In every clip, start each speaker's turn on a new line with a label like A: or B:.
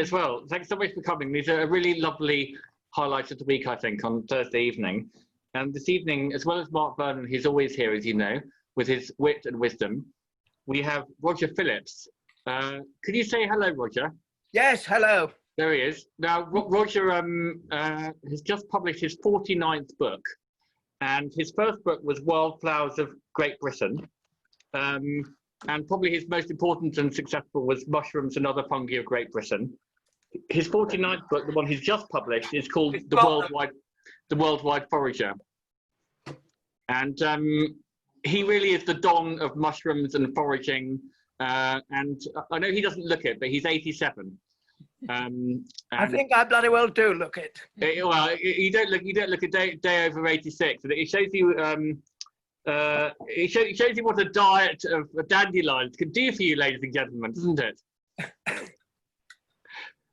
A: as well. Thanks so much for coming. These are a really lovely highlight of the week, I think, on Thursday evening. And this evening, as well as Mark Vernon, who's always here, as you know, with his wit and wisdom, we have Roger Phillips. Could you say hello, Roger?
B: Yes, hello.
A: There he is. Now, Roger has just published his 49th book, and his first book was Wildflowers of Great Britain. And probably his most important and successful was Mushrooms and Other Fungi of Great Britain. His 49th book, the one he's just published, is called The Worldwide Forager. And he really is the don of mushrooms and foraging. And I know he doesn't look it, but he's 87.
B: I think I bloody well do look it.
A: Well, you don't look a day over 86. It shows you. It shows you what a diet of dandelions can do for you, ladies and gentlemen, doesn't it?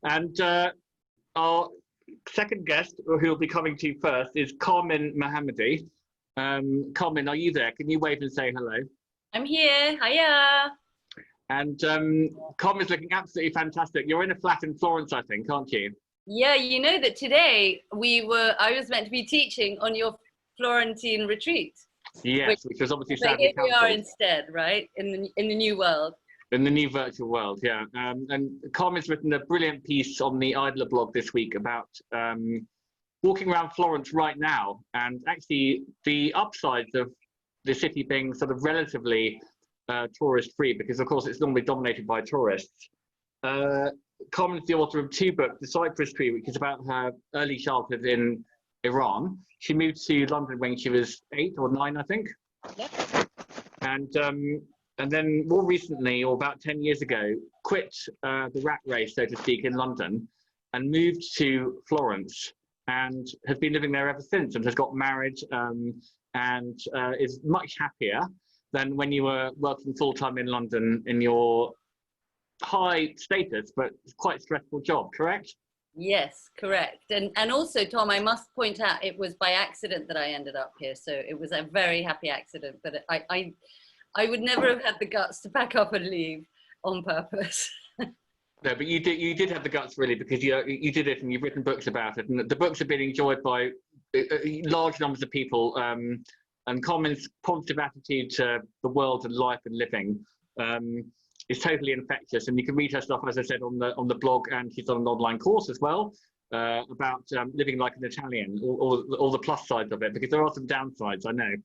A: And our second guest, who will be coming to you first, is Kamin Mohammadi. Kamin, are you there? Can you wave and say hello?
C: I'm here. Hiya.
A: And Kamin's looking absolutely fantastic. You're in a flat in Florence, I think, aren't you?
C: Yeah, you know that today I was meant to be teaching on your Florentine retreat.
A: Yes, which was obviously
C: but
A: sadly
C: here we are
A: cancelled.
C: instead, right? In the new world.
A: In the new virtual world, yeah. And Carmen's written a brilliant piece on the Idler blog this week about walking around Florence right now, and actually the upsides of the city being sort of relatively tourist-free, because of course it's normally dominated by tourists. Carmen's the author of two books, The Cypress Tree, which is about her early childhood in Iran. She moved to London when she was 8 or 9, I think.
C: Yep.
A: And then more recently, or about 10 years ago, quit the rat race, so to speak, in London and moved to Florence and has been living there ever since, and has got married and is much happier than when you were working full-time in London in your high status, but quite stressful job, correct?
C: Yes, correct. And also, Tom, I must point out it was by accident that I ended up here. So it was a very happy accident, but I would never have had the guts to pack up and leave on purpose.
A: No, but you did have the guts, really, because you did it and you've written books about it, and the books have been enjoyed by large numbers of people. And Carmen's positive attitude to the world and life and living is totally infectious. And you can read her stuff, as I said, on the blog, and she's on an online course as well about living like an Italian, all the plus sides of it, because there are some downsides, I know,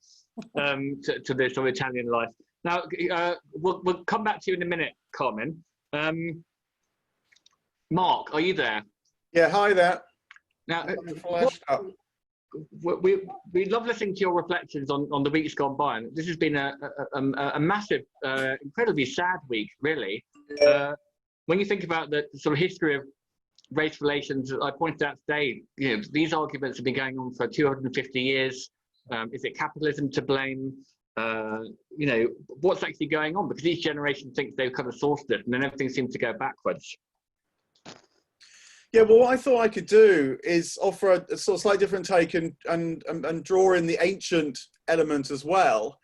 A: to this sort of Italian life. Now, we'll come back to you in a minute, Carmen. Mark, are you there?
D: Yeah, hi there.
A: Now, we love listening to your reflections on the weeks gone by, and this has been a massive, incredibly sad week, really. When you think about the sort of history of race relations, I pointed out today, you know, these arguments have been going on for 250 years. Is it capitalism to blame? You know, what's actually going on? Because each generation thinks they've kind of sourced it, and then everything seems to go backwards.
D: Yeah, well, what I thought I could do is offer a sort of slightly different take and draw in the ancient element as well.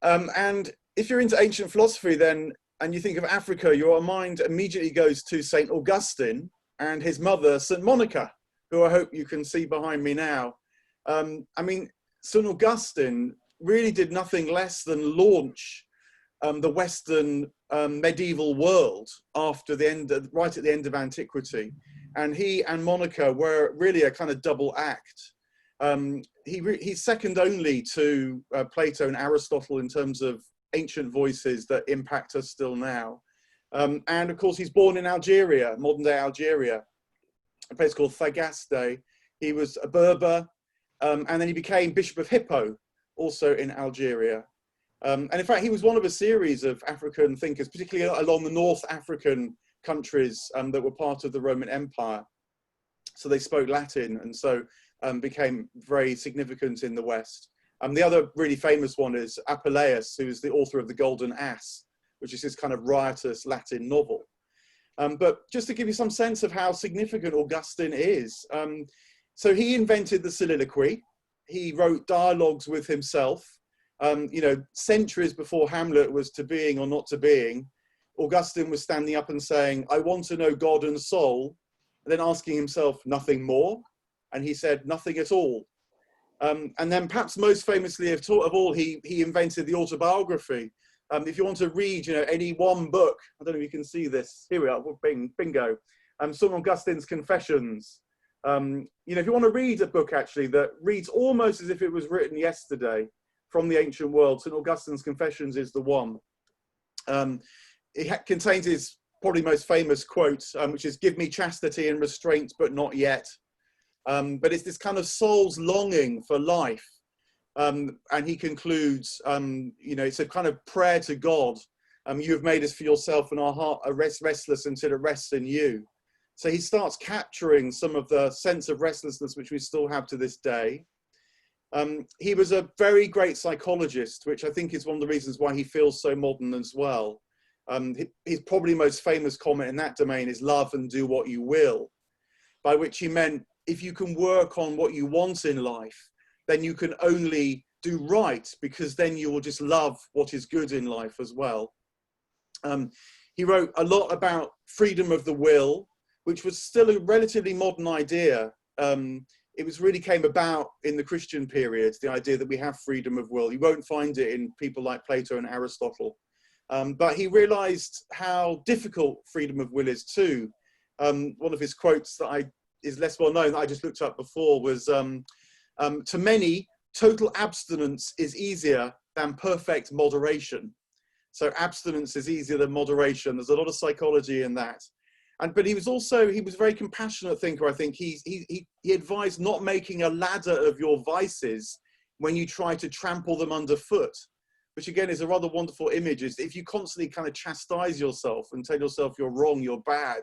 D: And if you're into ancient philosophy, then, and you think of Africa, your mind immediately goes to St. Augustine and his mother, St. Monica, who I hope you can see behind me now. I mean, St. Augustine really did nothing less than launch the Western medieval world after the end, right at the end of antiquity. And he and Monica were really a kind of double act. He's second only to Plato and Aristotle in terms of ancient voices that impact us still now. And of course, he's born in Algeria, modern day Algeria, a place called Thagaste. He was a Berber, and then he became Bishop of Hippo, also in Algeria. And in fact, he was one of a series of African thinkers, particularly along the North African countries that were part of the Roman Empire. So they spoke Latin, and so became very significant in the West. The other really famous one is Apuleius, who's the author of The Golden Ass, which is this kind of riotous Latin novel. But just to give you some sense of how significant Augustine is, so he invented the soliloquy. He wrote dialogues with himself, you know, centuries before Hamlet was to being or not to being. Augustine was standing up and saying, I want to know God and soul, and then asking himself, nothing more? And he said, nothing at all. And then perhaps most famously of all, he invented the autobiography. If you want to read, any one book, I don't know if you can see this. Here we are, bingo. Some of Augustine's Confessions. If you want to read a book actually that reads almost as if it was written yesterday from the ancient world, St. Augustine's Confessions is the one. It contains his probably most famous quote, which is, give me chastity and restraint, but not yet. But it's this kind of soul's longing for life. And he concludes, it's a kind of prayer to God. You have made us for yourself, and our heart are restless until it rests in you. So he starts capturing some of the sense of restlessness which we still have to this day. He was a very great psychologist, which I think is one of the reasons why he feels so modern as well. His probably most famous comment in that domain is love and do what you will, by which he meant if you can work on what you want in life, then you can only do right, because then you will just love what is good in life as well. He wrote a lot about freedom of the will, which was still a relatively modern idea. It really came about in the Christian period, the idea that we have freedom of will. You won't find it in people like Plato and Aristotle. But he realized how difficult freedom of will is too. One of his quotes that is less well known, that I just looked up before, was, to many, total abstinence is easier than perfect moderation. So abstinence is easier than moderation. There's a lot of psychology in that. But he was a very compassionate thinker, I think. He advised not making a ladder of your vices when you try to trample them underfoot, which again is a rather wonderful image. Is if you constantly kind of chastise yourself and tell yourself you're wrong, you're bad,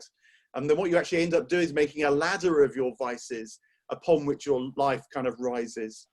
D: and then what you actually end up doing is making a ladder of your vices upon which your life kind of rises.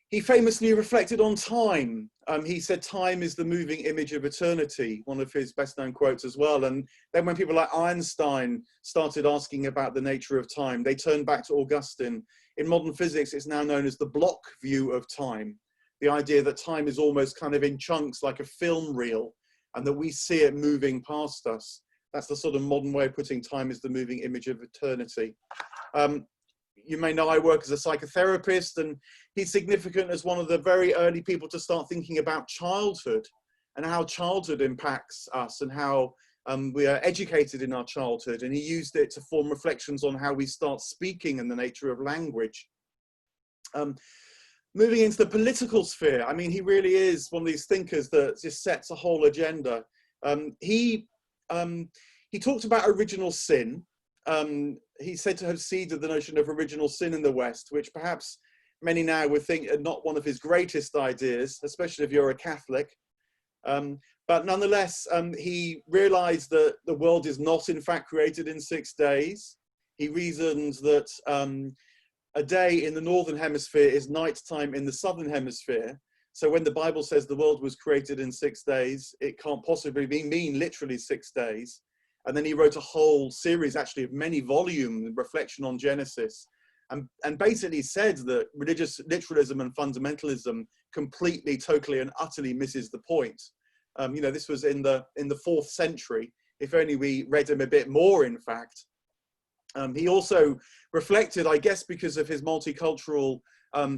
D: He famously reflected on time. He said, time is the moving image of eternity, one of his best known quotes as well. And then when people like Einstein started asking about the nature of time, they turned back to Augustine. In modern physics, it's now known as the Bloch view of time. The idea that time is almost kind of in chunks like a film reel, and that we see it moving past us. That's the sort of modern way of putting time as the moving image of eternity. You may know I work as a psychotherapist, and he's significant as one of the very early people to start thinking about childhood and how childhood impacts us and how we are educated in our childhood. And he used it to form reflections on how we start speaking and the nature of language. Moving into the political sphere, I mean, he really is one of these thinkers that just sets a whole agenda. He talked about original sin. He's said to have seeded the notion of original sin in the West, which perhaps many now would think are not one of his greatest ideas, especially if you're a Catholic. But nonetheless, he realized that the world is not in fact created in 6 days. He reasons that a day in the northern hemisphere is night time in the southern hemisphere. So when the Bible says the world was created in 6 days, it can't possibly mean literally 6 days. And then he wrote a whole series, actually, of many volumes, reflection on Genesis, and basically said that religious literalism and fundamentalism completely, totally, and utterly misses the point. This was in the 4th century. If only we read him a bit more, in fact. He also reflected, I guess, because of his multicultural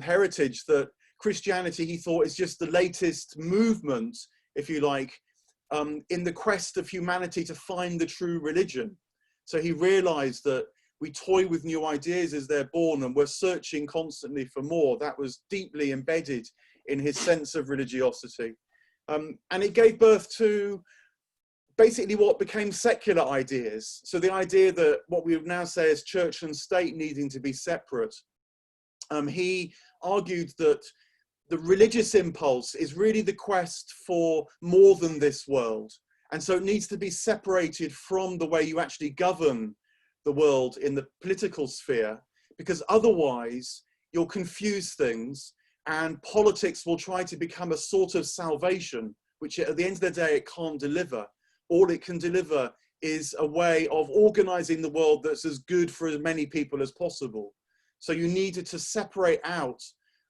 D: heritage, that Christianity, he thought, is just the latest movement, if you like, in the quest of humanity to find the true religion. So he realized that we toy with new ideas as they're born, and we're searching constantly for more. That was deeply embedded in his sense of religiosity. And it gave birth to basically what became secular ideas. So the idea that what we would now say is church and state needing to be separate. He argued that the religious impulse is really the quest for more than this world. And so it needs to be separated from the way you actually govern the world in the political sphere, because otherwise you'll confuse things and politics will try to become a sort of salvation, which at the end of the day, it can't deliver. All it can deliver is a way of organizing the world that's as good for as many people as possible. So you needed to separate out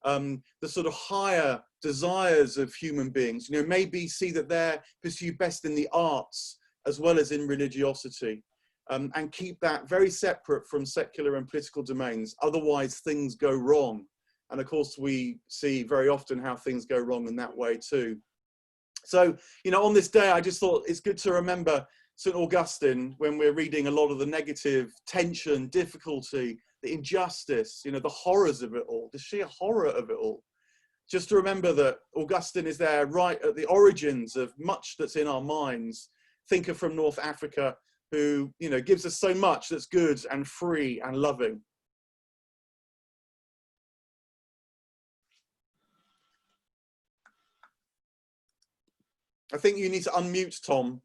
D: the sort of higher desires of human beings, you know, maybe see that they're pursued best in the arts as well as in religiosity, and keep that very separate from secular and political domains. Otherwise things go wrong. And of course we see very often how things go wrong in that way too. So, you know, on this day, I just thought it's good to remember St. Augustine when we're reading a lot of the negative tension, difficulty, the injustice, you know, the horrors of it all, the sheer horror of it all. Just to remember that Augustine is there right at the origins of much that's in our minds. Thinker from North Africa who, you know, gives us so much that's good and free and loving. I think you need to unmute, Tom.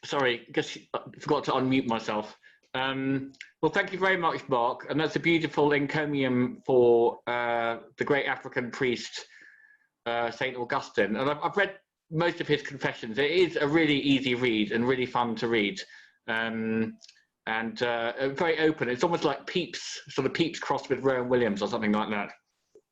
A: Sorry, guess I forgot to unmute myself. Well, thank you very much, Mark. And that's a beautiful encomium for the great African priest, St. Augustine. And I've read most of his confessions. It is a really easy read and really fun to read. And very open. It's almost like Pepys, sort of Pepys crossed with Rowan Williams or something like that.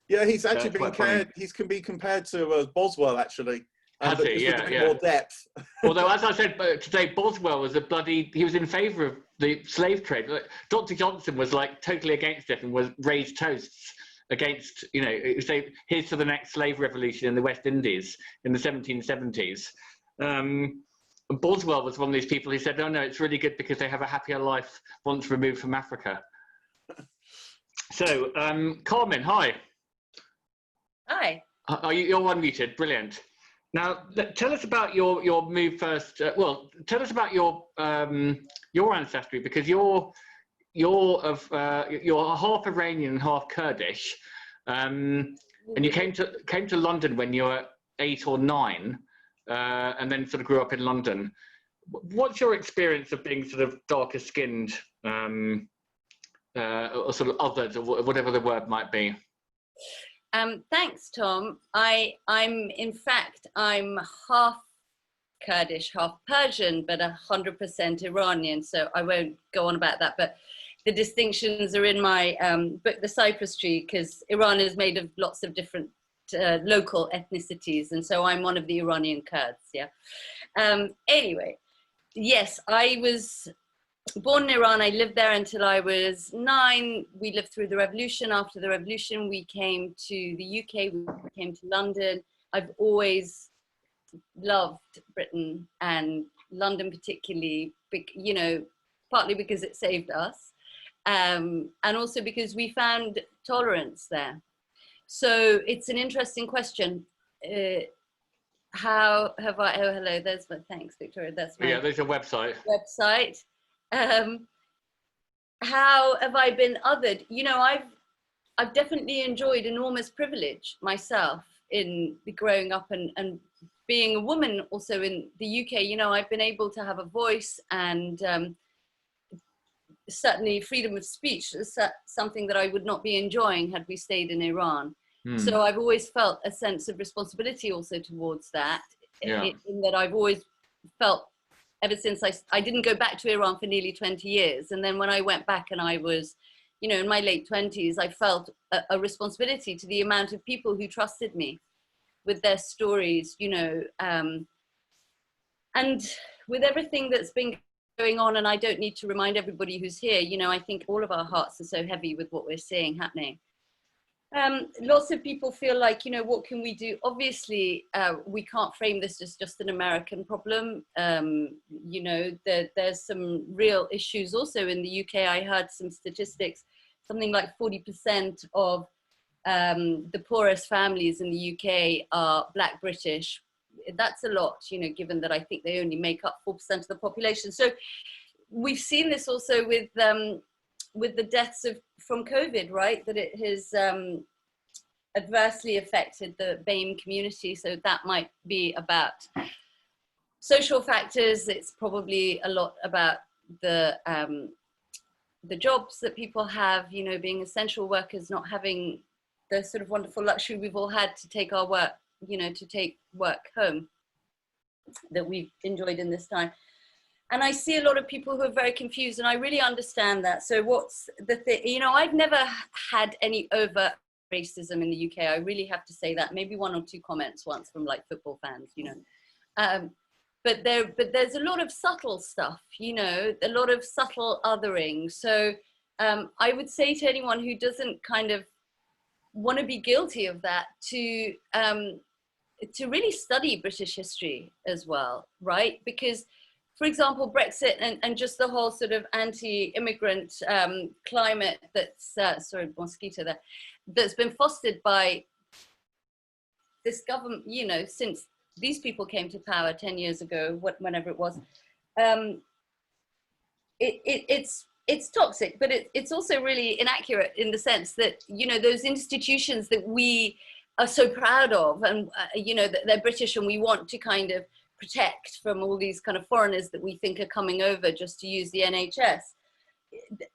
D: Yeah, he's actually been compared, can be compared to Boswell, actually.
A: Has he? Yeah, yeah.
D: More depth.
A: Although, as I said today, Boswell was he was in favour of the slave trade. Dr. Johnson was like totally against it and was raised toasts against, you know, say, here's to the next slave revolution in the West Indies in the 1770s. And Boswell was one of these people who said, oh no, it's really good because they have a happier life once removed from Africa. So, Carmen, hi.
C: Hi.
A: You're unmuted, brilliant. Now, tell us about your move first. Well, tell us about your ancestry, because you're half Iranian and half Kurdish, and you came to London when you were 8 or 9, and then sort of grew up in London. What's your experience of being sort of darker skinned, or sort of othered, or whatever the word might be?
C: Thanks, Tom. I'm half Kurdish, half Persian, but 100% Iranian. So I won't go on about that. But the distinctions are in my book, The Cypress Tree, because Iran is made of lots of different local ethnicities. And so I'm one of the Iranian Kurds, yeah. Anyway, yes, I was born in Iran. I lived there until I was 9. We lived through the revolution. After the revolution, we came to the UK, we came to London. I've always loved Britain and London particularly, you know, partly because it saved us, and also because we found tolerance there. So it's an interesting question. How have I, oh, hello, there's my, thanks, Victoria, that's my
A: there's your website.
C: How have I been othered? You know, I've definitely enjoyed enormous privilege myself in growing up and being a woman also in the UK. You know, I've been able to have a voice and certainly freedom of speech is something that I would not be enjoying had we stayed in Iran. So I've always felt a sense of responsibility also towards that, in that I've always felt, ever since I didn't go back to Iran for nearly 20 years. And then when I went back and I was, you know, in my late 20s, I felt a responsibility to the amount of people who trusted me with their stories, you know, and with everything that's been going on, and I don't need to remind everybody who's here, you know, I think all of our hearts are so heavy with what we're seeing happening. Lots of people feel like, you know, what can we do? Obviously, we can't frame this as just an American problem. You know, there's some real issues also in the UK. I heard some statistics, something like 40% of the poorest families in the UK are Black British. That's a lot, you know, given that I think they only make up 4% of the population. So we've seen this also with the deaths from COVID, right? That it has adversely affected the BAME community. So that might be about social factors. It's probably a lot about the jobs that people have, you know, being essential workers, not having the sort of wonderful luxury we've all had to take our work, you know, to take work home that we've enjoyed in this time. And I see a lot of people who are very confused, and I really understand that. So what's the thing? You know, I've never had any overt racism in the UK. I really have to say that. Maybe one or two comments once from like football fans, you know. But there's a lot of subtle stuff, you know, a lot of subtle othering. So I would say to anyone who doesn't kind of want to be guilty of that to really study British history as well, right? Because, for example, Brexit and just the whole sort of anti-immigrant climate that's, sorry, mosquito there, that's been fostered by this government, you know, since these people came to power 10 years ago, whenever it was, it's toxic, but it's also really inaccurate in the sense that, you know, those institutions that we are so proud of, and you know, that they're British and we want to kind of protect from all these kind of foreigners that we think are coming over just to use the NHS.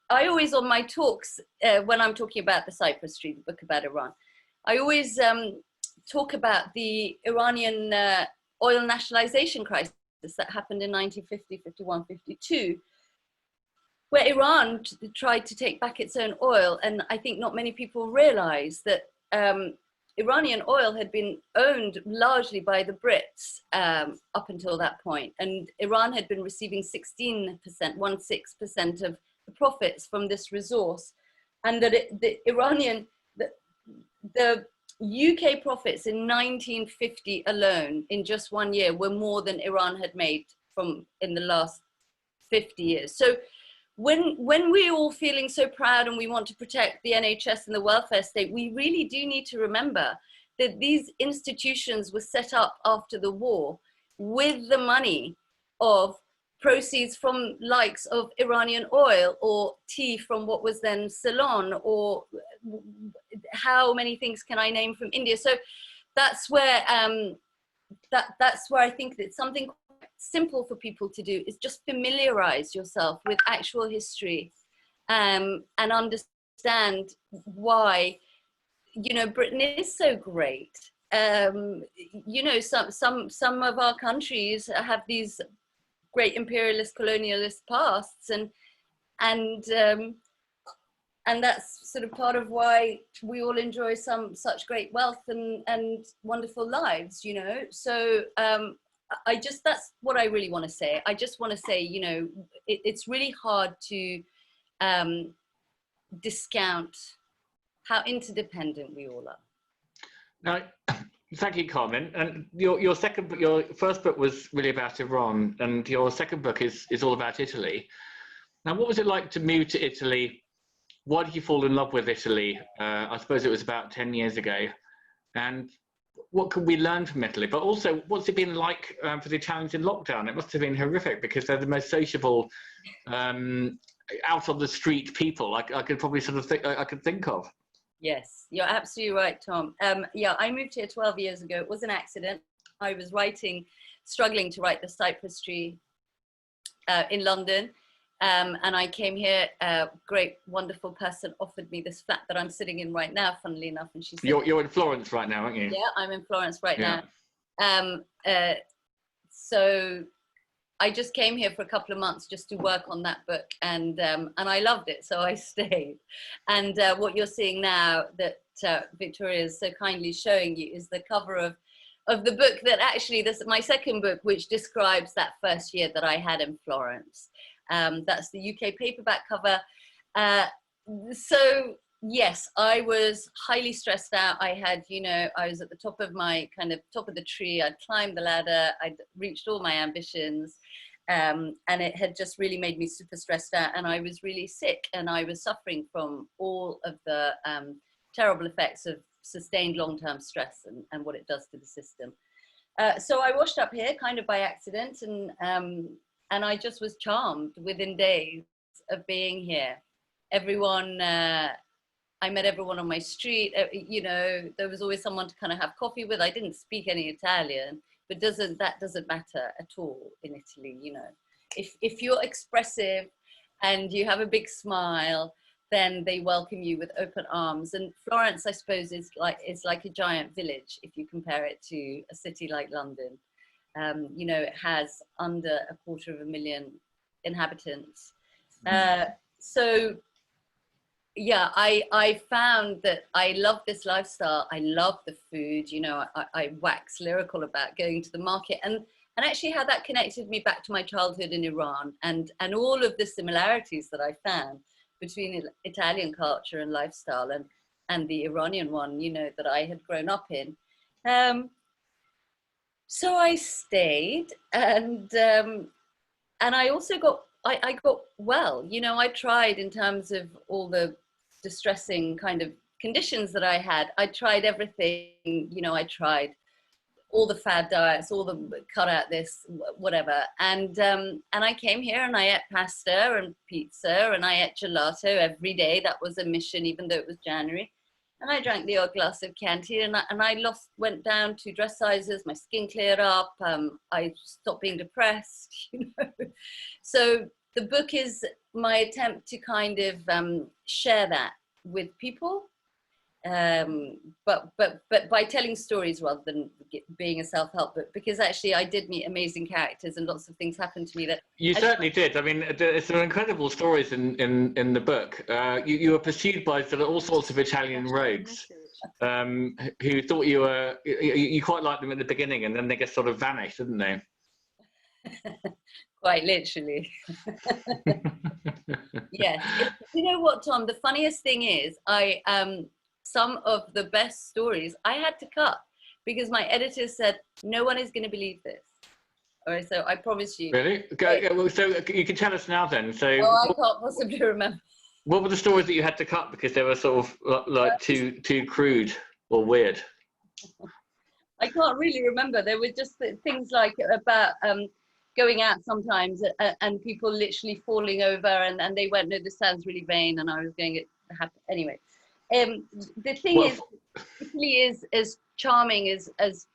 C: I always, on my talks, when I'm talking about the Cyprus Tree, the book about Iran, I always talk about the Iranian oil nationalization crisis that happened in 1950, 51, 52, where Iran tried to take back its own oil. And I think not many people realize that Iranian oil had been owned largely by the Brits up until that point. And Iran had been receiving 16%, 16% of the profits from this resource. And that the UK profits in 1950 alone, in just 1 year, were more than Iran had made in the last 50 years. So when we're all feeling so proud and we want to protect the NHS and the welfare state, we really do need to remember that these institutions were set up after the war with the money of proceeds from likes of Iranian oil or tea from what was then Ceylon, or how many things can I name from India. So that's where that's where I think that something simple for people to do is just familiarize yourself with actual history, and understand why, you know, Britain is so great. You know, some of our countries have these great imperialist colonialist pasts, and that's sort of part of why we all enjoy such great wealth and wonderful lives, you know. So that's what I really want to say. I just want to say, you know, it's really hard to discount how interdependent we all are.
A: Now, thank you, Kamin. And your first book was really about Iran, and your second book is all about Italy. Now, what was it like to move to Italy? Why did you fall in love with Italy? I suppose it was about 10 years ago. And what can we learn from Italy? But also, what's it been like for the Italians in lockdown? It must have been horrific, because they're the most sociable, out on the street people I could probably sort of think of.
C: Yes, you're absolutely right, Tom. Yeah, I moved here 12 years ago. It was an accident. I was struggling to write The Cyprus Tree in London. And I came here, a great, wonderful person offered me this flat that I'm sitting in right now, funnily enough. And she said,
A: You're in Florence right now, aren't you?
C: Yeah, I'm in Florence right now. So I just came here for a couple of months just to work on that book, and I loved it, so I stayed. And what you're seeing now that Victoria is so kindly showing you is the cover of the book that actually, this my second book, which describes that first year that I had in Florence. That's the UK paperback cover. So yes, I was highly stressed out. I had, you know, I was at the top of the tree. I'd climbed the ladder. I'd reached all my ambitions. And it had just really made me super stressed out. And I was really sick, and I was suffering from all of the terrible effects of sustained long-term stress and what it does to the system. So I washed up here kind of by accident, and I just was charmed within days of being here. Everyone, I met everyone on my street. You know, there was always someone to kind of have coffee with. I didn't speak any Italian, but that doesn't matter at all in Italy. You know, if you're expressive and you have a big smile, then they welcome you with open arms. And Florence, I suppose, is like a giant village if you compare it to a city like London. You know, it has under 250,000 inhabitants. So yeah, I found that I love this lifestyle. I love the food. You know, I wax lyrical about going to the market, and actually how that connected me back to my childhood in Iran, and all of the similarities that I found between Italian culture and lifestyle and the Iranian one, you know, that I had grown up in. So I stayed, and I also I got well. You know, I tried, in terms of all the distressing kind of conditions that I had, I tried everything. You know, I tried all the fad diets, all the cut out this, whatever. And I came here and I ate pasta and pizza and I ate gelato every day. That was a mission, even though it was January. And I drank the odd glass of Chianti, and I went down 2 dress sizes. My skin cleared up. I stopped being depressed, you know. So the book is my attempt to kind of share that with people, but by telling stories rather than being a self-help book, because actually I did meet amazing characters and lots of things happened to me that
A: you certainly did. I mean, there's some incredible stories in the book. You were pursued by sort of all sorts of Italian rogues who thought you quite liked them at the beginning, and then they just sort of vanished, didn't they?
C: Quite literally. Yes. You know what, Tom? The funniest thing is, some of the best stories I had to cut because my editor said, no one is going to believe this. All right, so I promise you.
A: Really? Well, so you can tell us now then. So
C: I can't possibly remember.
A: What were the stories that you had to cut because they were sort of like too crude or weird?
C: I can't really remember. There were just things like about going out sometimes and people literally falling over, and they went, no, this sounds really vain, and I was going, it happened anyway. The thing is, Italy is as charming as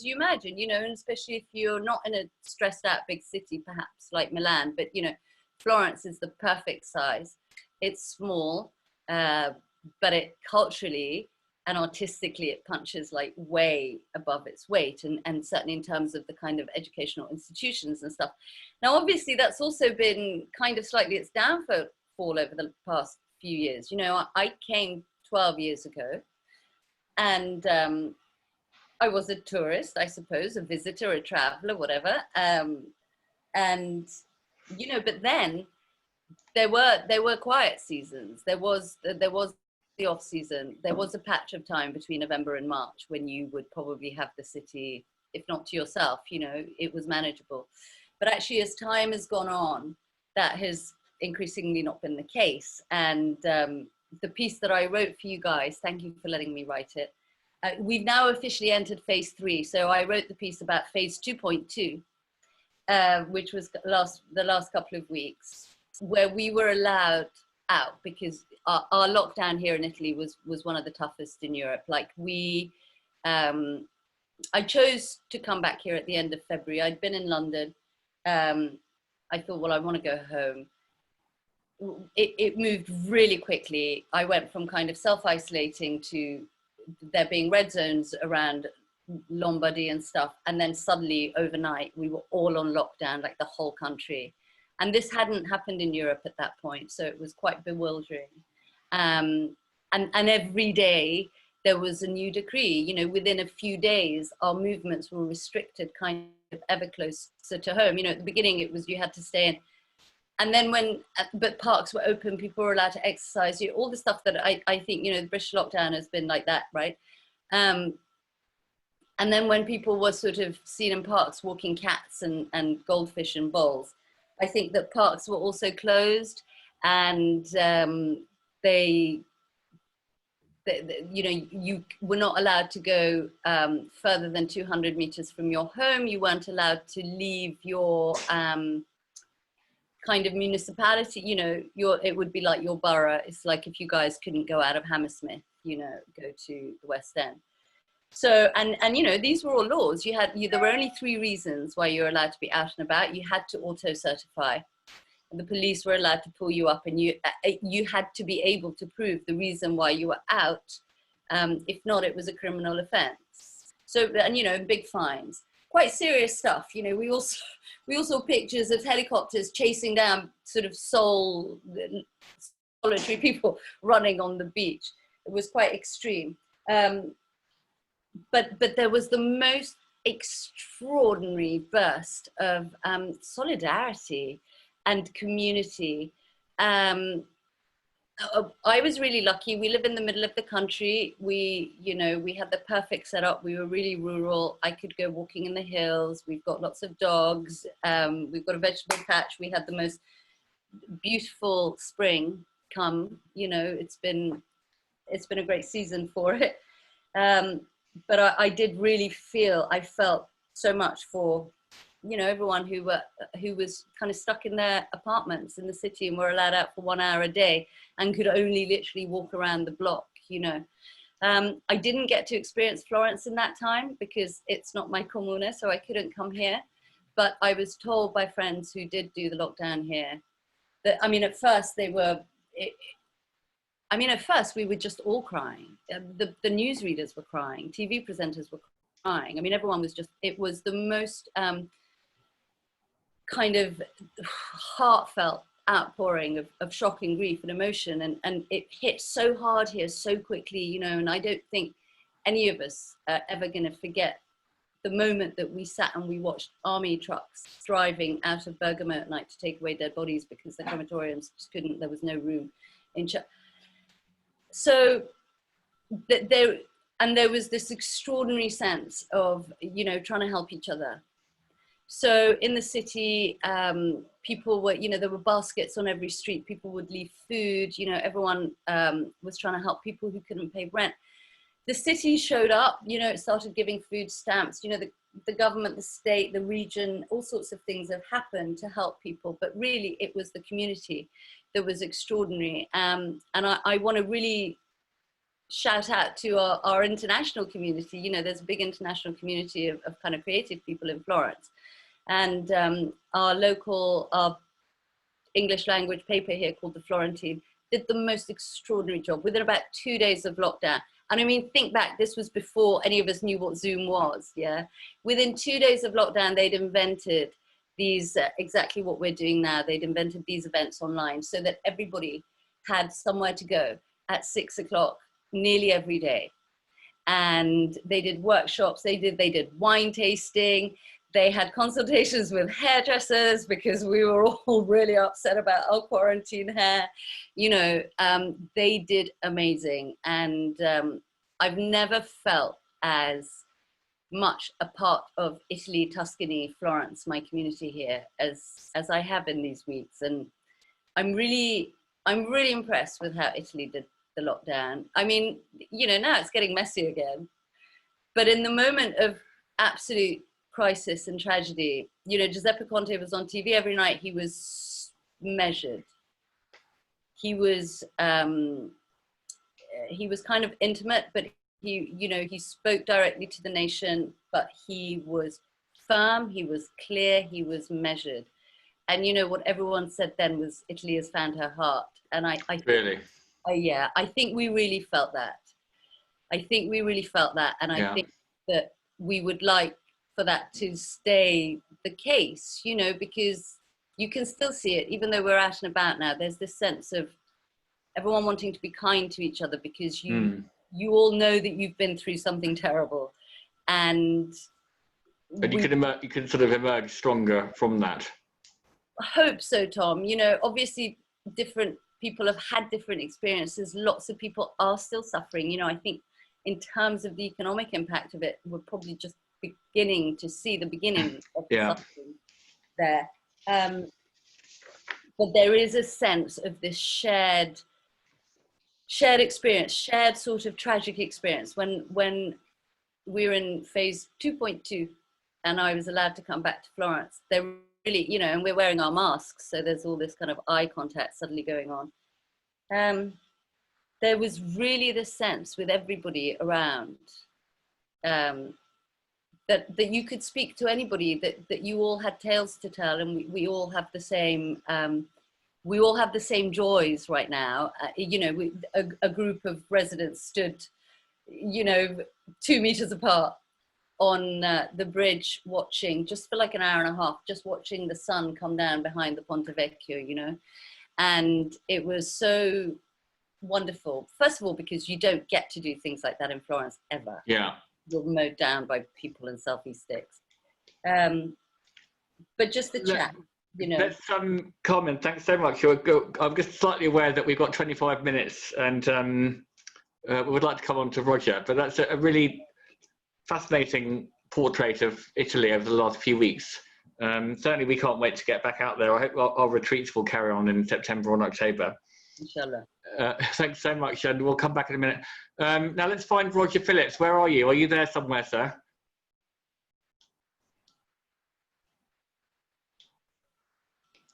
C: you imagine, you know, and especially if you're not in a stressed out big city, perhaps like Milan, but you know, Florence is the perfect size. It's small, but it culturally and artistically, it punches like way above its weight, and certainly in terms of the kind of educational institutions and stuff. Now, obviously, that's also been kind of slightly its downfall over the past few years. You know, I came 12 years ago, and I was a tourist, I suppose, a visitor, a traveler, whatever. And you know, but then there were quiet seasons. There was the off season. There was a patch of time between November and March when you would probably have the city, if not to yourself, you know, it was manageable. But actually, as time has gone on, that has increasingly not been the case. And the piece that I wrote for you guys, thank you for letting me write it. We've now officially entered phase 3. So I wrote the piece about phase 2.2, which was the last couple of weeks, where we were allowed out because our lockdown here in Italy was one of the toughest in Europe. Like I chose to come back here at the end of February. I'd been in London. I thought, well, I want to go home. It moved really quickly. I went from kind of self-isolating to there being red zones around Lombardy and stuff. And then suddenly overnight, we were all on lockdown, like the whole country. And this hadn't happened in Europe at that point. So it was quite bewildering. And every day there was a new decree. You know, within a few days, our movements were restricted kind of ever closer to home. You know, at the beginning it was you had to stay in. And then but parks were open, people were allowed to exercise, you know, all the stuff that I think, you know, the British lockdown has been like that, right? And then when people were sort of seen in parks walking cats and goldfish and bowls, I think that parks were also closed, and you know, you were not allowed to go further than 200 meters from your home. You weren't allowed to leave your kind of municipality, you know, it would be like your borough. It's like if you guys couldn't go out of Hammersmith, you know, go to the West End. So, and you know, these were all laws. There were only 3 reasons why you were allowed to be out and about. You had to auto-certify. The police were allowed to pull you up, and you had to be able to prove the reason why you were out. If not, it was a criminal offense. So, and you know, big fines. quite serious stuff. You know, we also saw pictures of helicopters chasing down sort of solitary people running on the beach. It was quite extreme. But there was the most extraordinary burst of solidarity and community. I was really lucky. We live in the middle of the country. We had the perfect setup. We were really rural. I could go walking in the hills. We've got lots of dogs. We've got a vegetable patch. We had the most beautiful spring come. You know, it's been a great season for it. But I did really I felt so much for, you know, everyone who was kind of stuck in their apartments in the city and were allowed out for 1 hour a day and could only literally walk around the block, you know. I didn't get to experience Florence in that time because it's not my comune, so I couldn't come here. But I was told by friends who did do the lockdown here that, I mean, at first we were just all crying. The newsreaders were crying, TV presenters were crying. I mean, everyone was it was the most kind of heartfelt outpouring of shocking grief and emotion. And it hit so hard here so quickly, you know, and I don't think any of us are ever going to forget the moment that we sat and we watched army trucks driving out of Bergamo at night to take away dead bodies because the crematoriums just couldn't, there was no room in So there was this extraordinary sense of, you know, trying to help each other. So in the city, people were, you know, there were baskets on every street. People would leave food, you know, everyone was trying to help people who couldn't pay rent. The city showed up, you know, it started giving food stamps, you know, the government, the state, the region, all sorts of things have happened to help people. But really, it was the community that was extraordinary. And I want to really shout out to our international community. You know, there's a big international community of kind of creative people in Florence. And our English language paper here called The Florentine did the most extraordinary job within about 2 days of lockdown. And I mean, think back, this was before any of us knew what Zoom was, yeah? Within 2 days of lockdown, they'd invented these, exactly what we're doing now. They'd invented these events online so that everybody had somewhere to go at 6 o'clock nearly every day. And they did workshops, they did wine tasting, they had consultations with hairdressers because we were all really upset about our quarantine hair. You know, they did amazing. And I've never felt as much a part of Italy, Tuscany, Florence, my community here, as I have in these weeks. And I'm really impressed with how Italy did the lockdown. I mean, you know, now it's getting messy again. But in the moment of absolute crisis and tragedy, you know, Giuseppe Conte was on TV every night. He was measured. He was kind of intimate, but he spoke directly to the nation, but he was firm, he was clear, he was measured. And, you know, what everyone said then was, Italy has found her heart. And I
A: really?
C: Yeah, I think we really felt that. And I think that we would like for that to stay the case, you know, because you can still see it, even though we're out and about now. There's this sense of everyone wanting to be kind to each other because you all know that you've been through something terrible. And
A: you can sort of emerge stronger from that.
C: I hope so, Tom. You know, obviously different people have had different experiences. Lots of people are still suffering. You know, I think in terms of the economic impact of it, we're probably just beginning to see the beginning of the suffering there. But there is a sense of this shared experience, shared sort of tragic experience. When we were in phase 2.2 and I was allowed to come back to Florence, there really, you know, and we're wearing our masks, so there's all this kind of eye contact suddenly going on. There was really this sense with everybody around that you could speak to anybody, that you all had tales to tell, and we all have the same joys right now. You know, a group of residents stood, you know, 2 meters apart on the bridge watching, just for like an hour and a half, just watching the sun come down behind the Ponte Vecchio, you know. And it was so wonderful. First of all, because you don't get to do things like that in Florence ever.
A: Yeah.
C: You're mowed down by people in selfie sticks. But just the chat, you know.
A: Let's Carmen, thanks so much. I'm just slightly aware that we've got 25 minutes and we would like to come on to Roger, but that's a really fascinating portrait of Italy over the last few weeks. Certainly we can't wait to get back out there. I hope our retreats will carry on in September or October.
C: Inshallah.
A: Thanks so much, and we'll come back in a minute. Now let's find Roger Phillips. Where are you? Are you there somewhere, sir?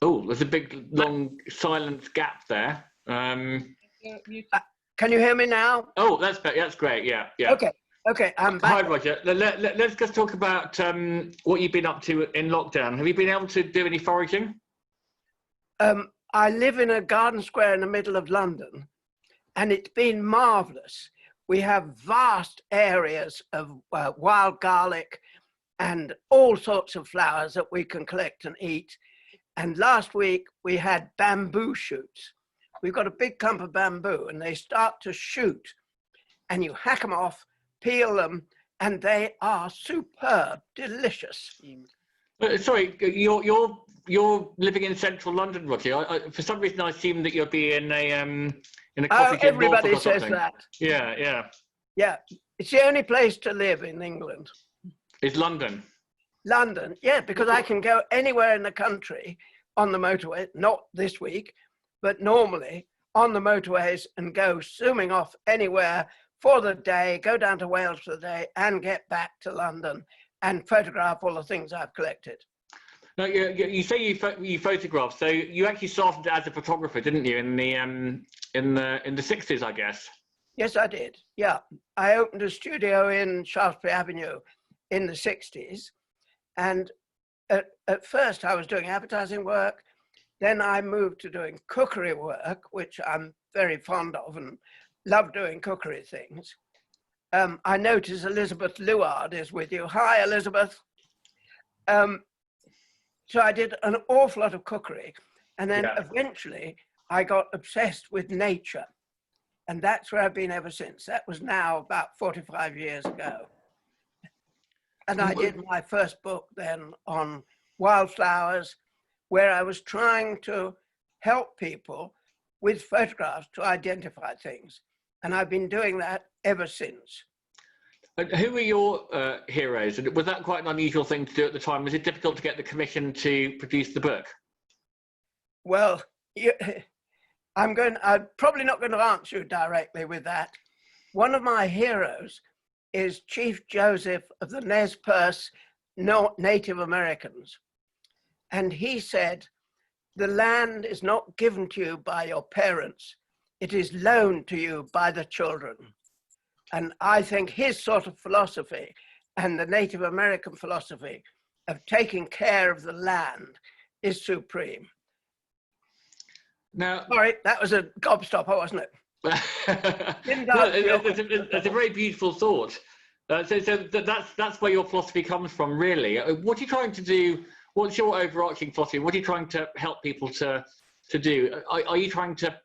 A: Oh, there's a big, long silence gap there.
B: Can you hear me now?
A: Oh, that's great. Yeah, yeah.
B: Okay, I'm back.
A: Hi, Roger. Let's just talk about what you've been up to in lockdown. Have you been able to do any foraging?
B: I live in a garden square in the middle of London, and it's been marvelous. We have vast areas of wild garlic and all sorts of flowers that we can collect and eat. And last week we had bamboo shoots. We've got a big clump of bamboo and they start to shoot and you hack them off, peel them, and they are superb, delicious.
A: Sorry, you're living in central London, Roger. For some reason, I assumed that you'd be in a coffee gym.
B: Everybody says that.
A: Yeah, yeah.
B: Yeah, it's the only place to live in England.
A: Is London?
B: London, yeah, because I can go anywhere in the country on the motorway, not this week, but normally on the motorways and go zooming off anywhere for the day, go down to Wales for the day and get back to London and photograph all the things I've collected.
A: No, you say you photograph, so you actually started as a photographer, didn't you, in the 60s, I guess?
B: Yes, I did. Yeah, I opened a studio in Shaftesbury Avenue in the 60s. And at first I was doing advertising work. Then I moved to doing cookery work, which I'm very fond of and love doing cookery things. I notice Elizabeth Luard is with you. Hi, Elizabeth. So I did an awful lot of cookery. And then eventually I got obsessed with nature. And that's where I've been ever since. That was now about 45 years ago. And I did my first book then on wildflowers, where I was trying to help people with photographs to identify things. And I've been doing that ever since.
A: And who were your heroes? And was that quite an unusual thing to do at the time? Was it difficult to get the commission to produce the book?
B: Well, I'm probably not going to answer you directly with that. One of my heroes is Chief Joseph of the Nez Perce Native Americans. And he said, the land is not given to you by your parents, it is loaned to you by the children. And I think his sort of philosophy and the Native American philosophy of taking care of the land is supreme. Now, sorry, that was a gobstopper, wasn't it?
A: It's a very beautiful thought. So that's where your philosophy comes from, really. What are you trying to do? What's your overarching philosophy? What are you trying to help people to do? Are you trying to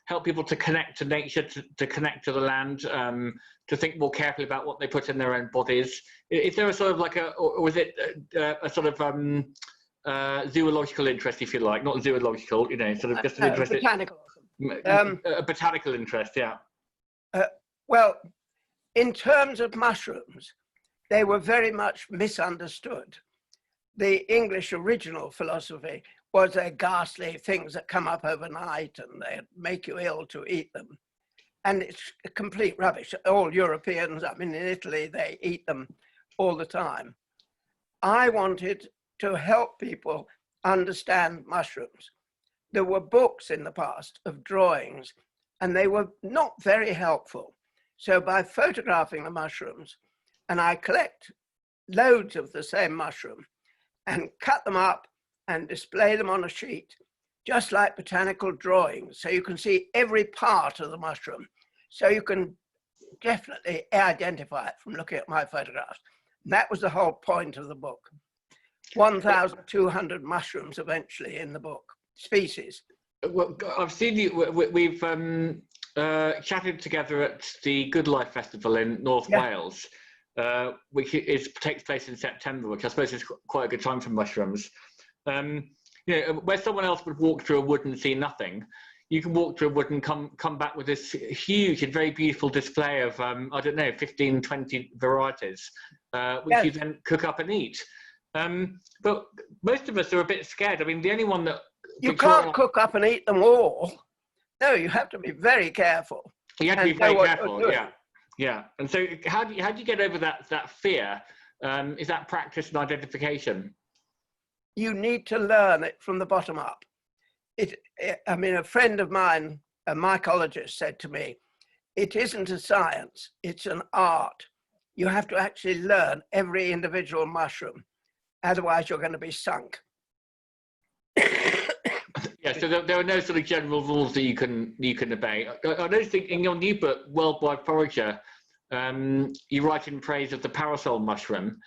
A: help people to connect to nature, to connect to the land, to think more carefully about what they put in their own bodies? Is there a sort of like or is it a sort of zoological interest, if you like, not zoological, sort of just an interest.
B: Botanical.
A: A botanical interest, yeah.
B: Well, in terms of mushrooms, they were very much misunderstood. The English original philosophy was they're ghastly things that come up overnight and they make you ill to eat them. And it's complete rubbish. All Europeans, I mean, in Italy, they eat them all the time. I wanted to help people understand mushrooms. There were books in the past of drawings and they were not very helpful. So by photographing the mushrooms, and I collect loads of the same mushroom and cut them up and display them on a sheet, just like botanical drawings. So you can see every part of the mushroom. So you can definitely identify it from looking at my photographs. And that was the whole point of the book. 1,200 mushrooms eventually in the book, species.
A: Well, I've seen you. We've chatted together at the Good Life Festival in North Wales, which takes place in September, which I suppose is quite a good time for mushrooms. Where someone else would walk through a wood and see nothing, you can walk through a wood and come back with this huge and very beautiful display of, 15, 20 varieties, which you then cook up and eat. But most of us are a bit scared. I mean, the only one that...
B: You can't cook up and eat them all. No, you have to be very careful.
A: You have to be very careful, yeah. And so how do you get over that fear? Is that practice and identification?
B: You need to learn it from the bottom up. A friend of mine, a mycologist, said to me, it isn't a science, it's an art. You have to actually learn every individual mushroom. Otherwise, you're going to be sunk.
A: Yeah, so there are no sort of general rules that you can obey. I noticed in your new book, Worldwide Forager, you write in praise of the Parasol Mushroom,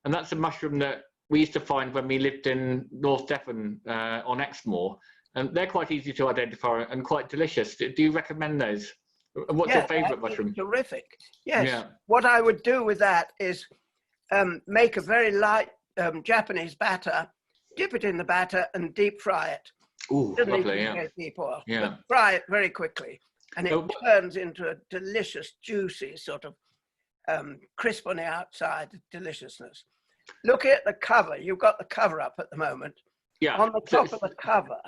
A: and that's a mushroom that we used to find when we lived in North Devon on Exmoor, and they're quite easy to identify and quite delicious. Do you recommend those? And what's your favourite mushroom?
B: Terrific. Yes. Yeah. What I would do with that is make a very light Japanese batter, dip it in the batter, and deep fry it.
A: Ooh, lovely,
B: deep oil, but fry it very quickly, and it turns into a delicious, juicy sort of crisp on the outside deliciousness. Look at the cover. You've got the cover up at the moment.
A: Yeah.
B: On the top of the cover,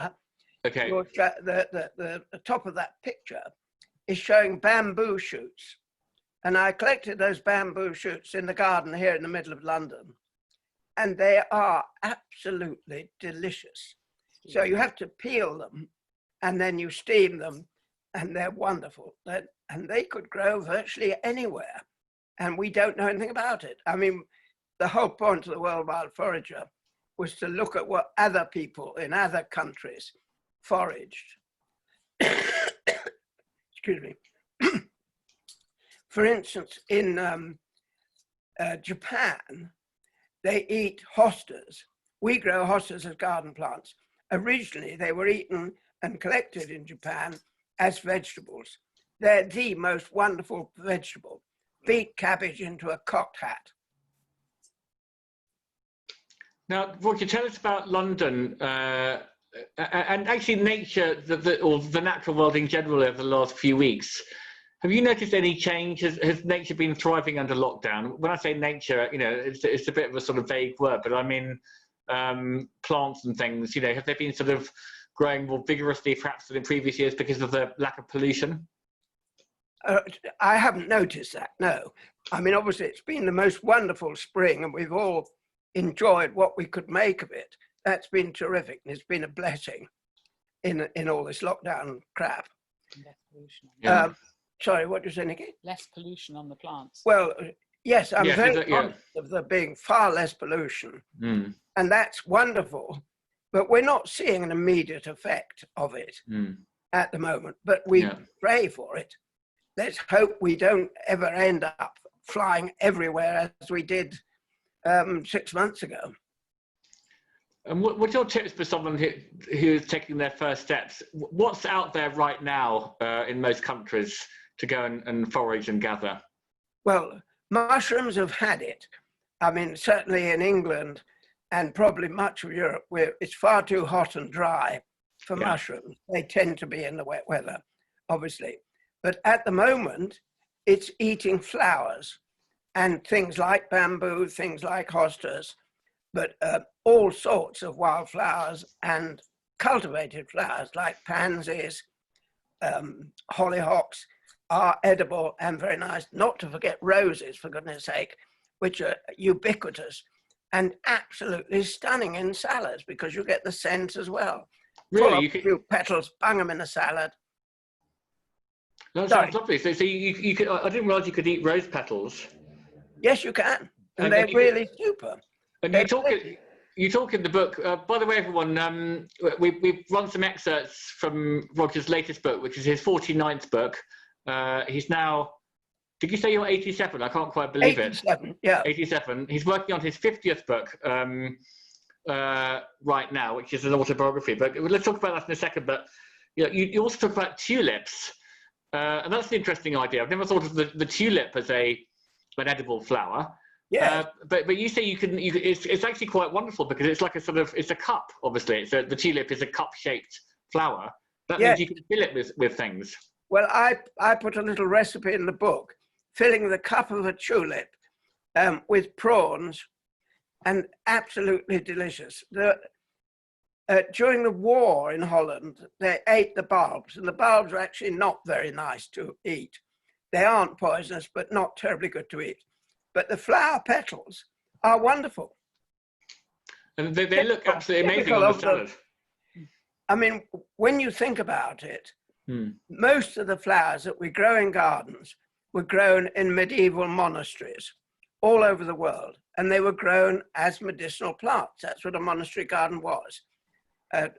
A: okay.
B: The top of that picture is showing bamboo shoots, and I collected those bamboo shoots in the garden here in the middle of London, and they are absolutely delicious. So you have to peel them, and then you steam them, and they're wonderful. And they could grow virtually anywhere, and we don't know anything about it. I mean, the whole point of the Worldwide Forager was to look at what other people in other countries foraged. Excuse me. For instance, in Japan, they eat hostas. We grow hostas as garden plants. Originally, they were eaten and collected in Japan as vegetables. They're the most wonderful vegetable. Beat cabbage into a cocked hat.
A: Now, Roger, tell us about London and actually nature, or the natural world in general over the last few weeks. Have you noticed any change? Has nature been thriving under lockdown? When I say nature, it's a bit of a sort of vague word, but I mean plants and things. Have they been sort of growing more vigorously perhaps than in previous years because of the lack of pollution?
B: I haven't noticed that, no. I mean, obviously it's been the most wonderful spring and we've all enjoyed what we could make of it. That's been terrific, and it's been a blessing in all this lockdown crap.
E: Less pollution.
B: Sorry, what did you say, Nikki?
E: Less pollution on the plants.
B: Well, yes, I'm very conscious of there being far less pollution, and that's wonderful, but we're not seeing an immediate effect of it at the moment, but we pray for it. Let's hope we don't ever end up flying everywhere as we did 6 months ago.
A: And what's your tips for someone who is taking their first steps? What's out there right now in most countries to go and forage and gather? Well,
B: mushrooms have had it. I mean, certainly in England and probably much of Europe, where it's far too hot and dry for mushrooms. They tend to be in the wet weather, obviously. But at the moment, it's eating flowers and things like bamboo, things like hostas, but all sorts of wildflowers and cultivated flowers like pansies, hollyhocks are edible and very nice. Not to forget roses, for goodness sake, which are ubiquitous and absolutely stunning in salads because you get the scent as well.
A: Really?
B: A few petals, bung them in a salad.
A: That sounds lovely. So you could, I didn't realize you could eat rose petals.
B: Yes, you can. And they're really super.
A: And you talk in the book, by the way, everyone, we've run some excerpts from Roger's latest book, which is his 49th book. He's now Did you say you're 87? I can't quite believe
B: 87,
A: it.
B: yeah.
A: 87. He's working on his 50th book right now, which is an autobiography. But let's talk about that in a second. But you also talk about tulips, and that's an interesting idea. I've never thought of the tulip as an edible flower.
B: Yeah.
A: But you say it's actually quite wonderful because it's like it's a cup. Obviously, the tulip is a cup-shaped flower. That means you can fill it with things.
B: Well, I put a little recipe in the book, filling the cup of a tulip with prawns, and absolutely delicious. During the war in Holland, they ate the bulbs, and the bulbs are actually not very nice to eat. They aren't poisonous, but not terribly good to eat. But the flower petals are wonderful.
A: And they look absolutely amazing on the salad.
B: I mean, when you think about it, most of the flowers that we grow in gardens were grown in medieval monasteries all over the world. And they were grown as medicinal plants. That's what a monastery garden was, a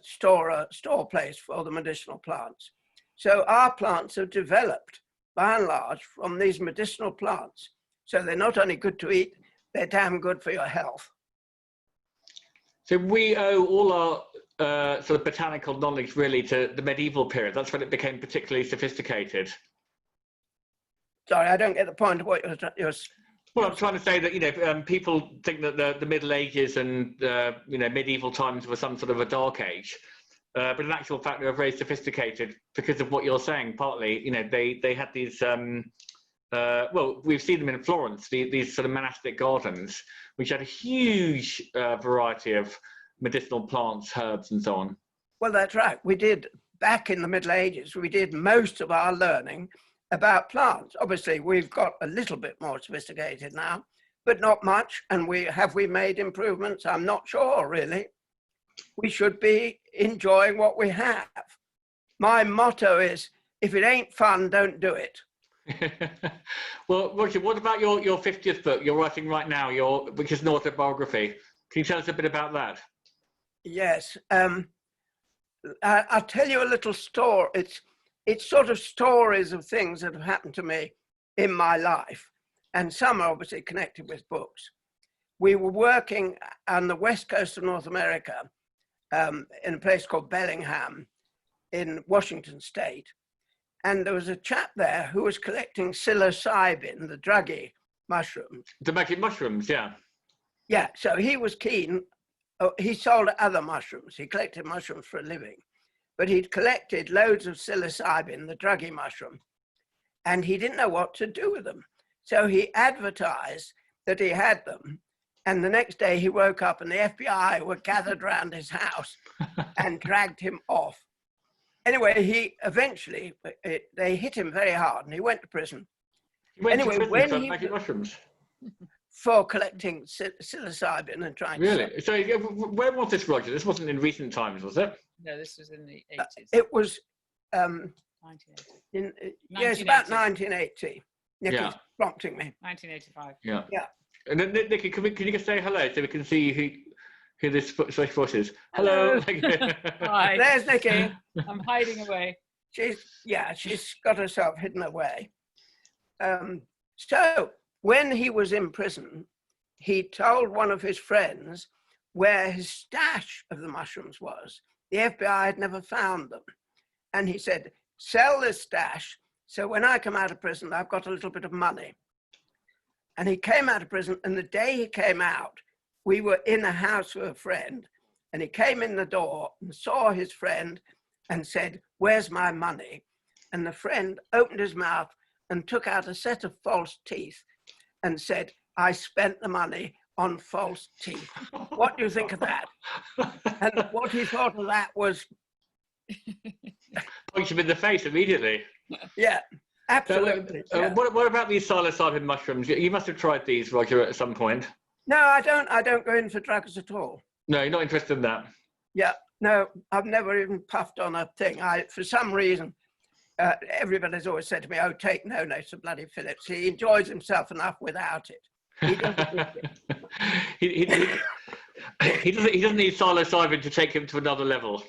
B: store place for the medicinal plants. So our plants have developed, by and large, from these medicinal plants. So they're not only good to eat, they're damn good for your health.
A: So we owe all our sort of botanical knowledge really to the medieval period. That's when it became particularly sophisticated.
B: Sorry, I don't get the point of what you're
A: Well, I'm trying to say that people think that the Middle Ages and medieval times were some sort of a dark age, but in actual fact they were very sophisticated because of what you're saying. Partly, they had these. Well, we've seen them in Florence. These sort of monastic gardens, which had a huge variety of medicinal plants, herbs, and so on.
B: Well, that's right. We did back in the Middle Ages. We did most of our learning about plants. Obviously, we've got a little bit more sophisticated now, but not much. And have we made improvements? I'm not sure, really. We should be enjoying what we have. My motto is, if it ain't fun, don't do it.
A: Well, Roger, what about your 50th book you're writing right now, which is an autobiography? Can you tell us a bit about that?
B: Yes. I'll tell you a little story. It's sort of stories of things that have happened to me in my life, and some are obviously connected with books. We were working on the west coast of North America in a place called Bellingham in Washington State, and there was a chap there who was collecting psilocybin, the druggy mushrooms.
A: The magic mushrooms, yeah.
B: Yeah, so he was keen. He sold other mushrooms. He collected mushrooms for a living. But he'd collected loads of psilocybin, the druggy mushroom, and he didn't know what to do with them. So he advertised that he had them, and the next day he woke up and the FBI were gathered around his house and dragged him off. Anyway, they hit him very hard and he went to prison.
A: Mushrooms?
B: For collecting psilocybin and trying to...
A: Really? So where was this, Roger? This wasn't in recent times, was it?
E: No, this was in the 80s.
B: It was...
E: 1980.
B: Yes, about 1980. Nicky's prompting me.
E: 1985.
A: Yeah.
B: Yeah.
A: And then, Nicky, can you just say hello so we can see who this special voice is? Hello.
E: Hi.
B: There's Nicky.
E: I'm hiding away.
B: She's got herself hidden away. So when he was in prison, he told one of his friends where his stash of the mushrooms was. The FBI had never found them. And he said, sell this stash, so when I come out of prison, I've got a little bit of money. And he came out of prison, and the day he came out, we were in a house with a friend, and he came in the door and saw his friend and said, where's my money? And the friend opened his mouth and took out a set of false teeth and said, I spent the money on false teeth. What do you think of that? And what he thought of that was...
A: Punch him in the face immediately.
B: Yeah, absolutely.
A: What about these psilocybin mushrooms? You must have tried these, Roger, at some point.
B: No, I don't go in for drugs at all.
A: No, you're not interested in that?
B: Yeah, no, I've never even puffed on a thing. For some reason, everybody's always said to me, oh, take no notice of bloody Phillips. He enjoys himself enough without it. He doesn't need it.
A: he doesn't need psilocybin to take him to another level.